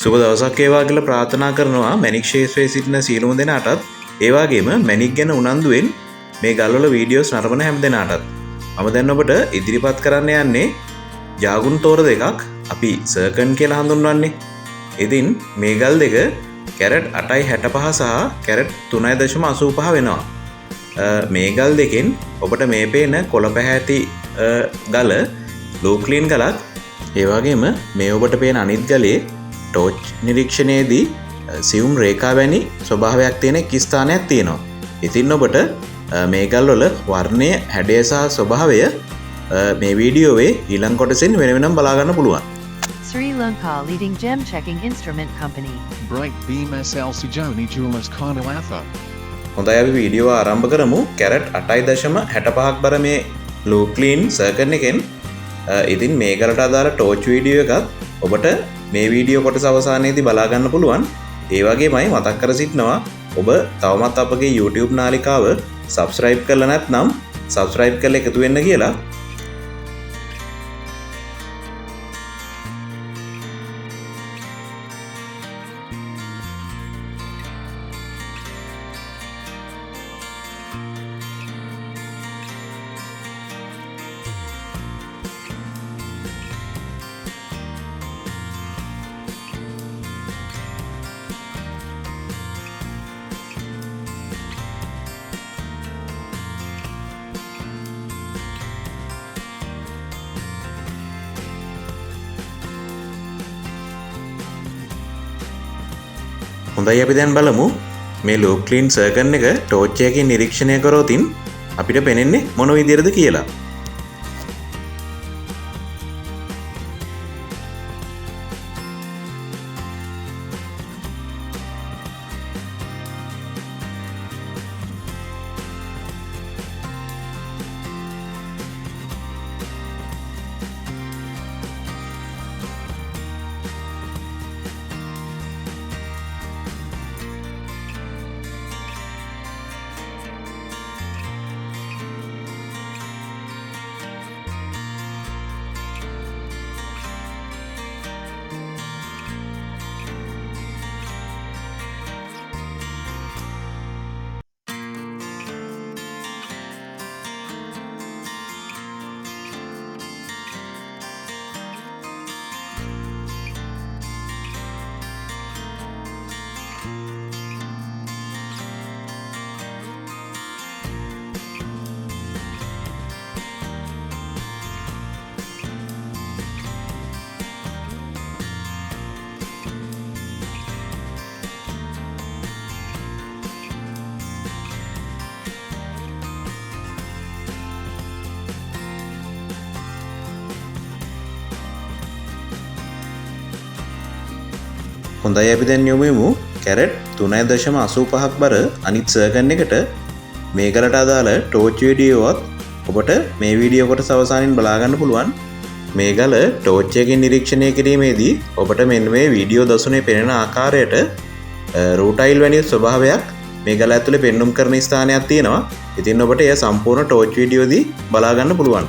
සුබ දවසක් වේවා කියලා ප්‍රාර්ථනා කරනවා මැණික් ශේෂ්ත්‍රයේ සිටින සියලුම දෙනාටත්. ඒ වගේම මැණික් ගැන උනන්දුවෙන් මේ ගල්වල වීඩියෝස් නරඹන හැම දෙනාටත්. මම දැන් ඔබට ඉදිරිපත් කරන්න යන්නේ ජාගුන් තෝර දෙකක් අපි සර්කන් කියලා හඳුන්වන්නේ. ඉතින් මේ ගල් දෙක කැරට් 8.65 සහ කැරට් 3.85 වෙනවා. මේ ගල් දෙකෙන් ඔබට මේ පේන කොළ පැහැති ගල ලෝ ක්ලීන් ගලක්. ඒ වගේම මේ ඔබට පේන අනිත් ගලේ ටෝච් නිරීක්ෂණයේදී සියුම් රේඛා වැනි ස්වභාවයක් තියෙන එක් ස්ථානයක් තියෙනවා. ඉතින් ඔබට මේ ගල්වල වර්ණය, හැඩය සහ ස්වභාවය මේ වීඩියෝවේ ඊළඟ කොටසෙන් වෙන වෙනම බලා ගන්න පුළුවන්. Sri Lanka leading gem checking instrument company. Bright Beam SL Sujoni Jewelers Karnalatha. හොඳයි අපි වීඩියෝව ආරම්භ කරමු. කැරට් 8.65ක් බර මේ ලෝ ක්ලීන් සර්කන් එකෙන්. ඉතින් මේ ගලට අදාළ ටෝච් වීඩියෝ එකත් ඔබට මේ වීඩියෝ කොටස අවසානයේදී බලා ගන්න පුළුවන්. ඒ වගේමයි මතක් කර සිටිනවා ඔබ තවමත් අපගේ YouTube නාලිකාව subscribe කරලා නැත්නම් subscribe කරලා එකතු වෙන්න කියලා. හොඳයි අපි දැන් බලමු මේ ලෝ ක්ලීන් සර්කන් එක ටෝච් එකකින් නිරීක්ෂණය කරොතින් අපිට පේන්නේ මොන විදියටද කියලා. හොඳයි අපි දැන් යොමුෙමු කැරට් 3.85ක් බර අනිත් සර්කන් එකට. මේ ගලට අදාළ ටෝච් වීඩියෝවත් ඔබට මේ වීඩියෝ කොටස අවසානින් බලා ගන්න පුළුවන්. මේ ගල ටෝච් එකකින් නිරීක්ෂණය කිරීමේදී ඔබට මෙන්න මේ වීඩියෝ දසුනේ පෙනෙන ආකාරයට රූටයිල් වැනි ස්වභාවයක් මේ ගල ඇතුලේ පෙන්눔 කරන ස්ථානයක් තියෙනවා. ඉතින් ඔබට එය සම්පූර්ණ ටෝච් වීඩියෝදී බලා ගන්න පුළුවන්.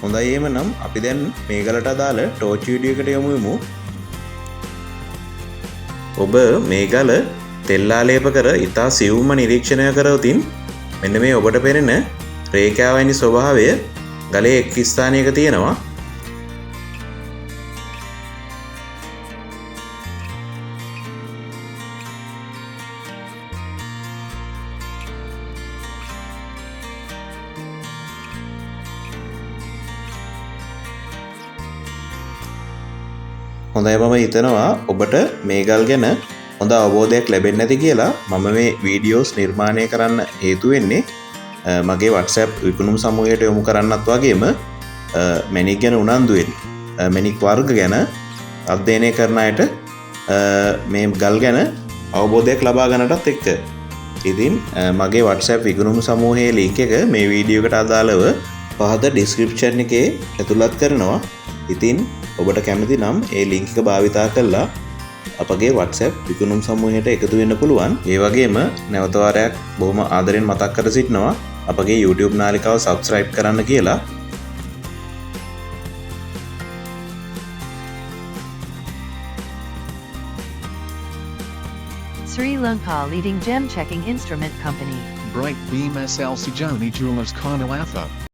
හොඳයි එහෙමනම් අපි දැන් මේ ගලට අදාළ ටෝච් වීඩියෝ එකට යමු වෙමු. ඔබ මේ ගල තෙල් ආලේප කර ඉතා සියුම්ම නිරීක්ෂණය කරවතින් මෙන්න මේ ඔබට පෙනෙන රේඛාවයිනි ස්වභාවය ගලේ එක් ස්ථානයක තියෙනවා. හොඳයි මම හිතනවා ඔබට මේ ගල් ගැන හොඳ අවබෝධයක් ලැබෙන්නේ නැති කියලා. මම මේ වීඩියෝස් නිර්මාණය කරන්න හේතු වෙන්නේ මගේ WhatsApp විකුණුම් සමූහයට යොමු කරන්නත් වගේම මැණික් ගැන උනන්දුවෙන් මැණික් වර්ග ගැන අධ්‍යයනය කරන අයට මේ ගල් ගැන අවබෝධයක් ලබා ගන්නටත් එක්ක. ඉතින් මගේ WhatsApp විකුණුම් සමූහයේ link එක මේ වීඩියෝ එකට අදාළව පහත description එකේ ඇතුළත් කරනවා. ඉතින් ඔබට කැමති නම් ඒ link එක භාවිතා කරලා අපගේ WhatsApp විකුණුම් සමූහයට එකතු වෙන්න පුළුවන්. ඒ වගේම නැවත වාරයක් බොහොම ආදරෙන් මතක් කර සිටිනවා අපගේ YouTube නාලිකාව subscribe කරන්න කියලා. Sri Lanka leading gem checking instrument company. Bright Beam SL Sejoni Jewelers Karnalatha.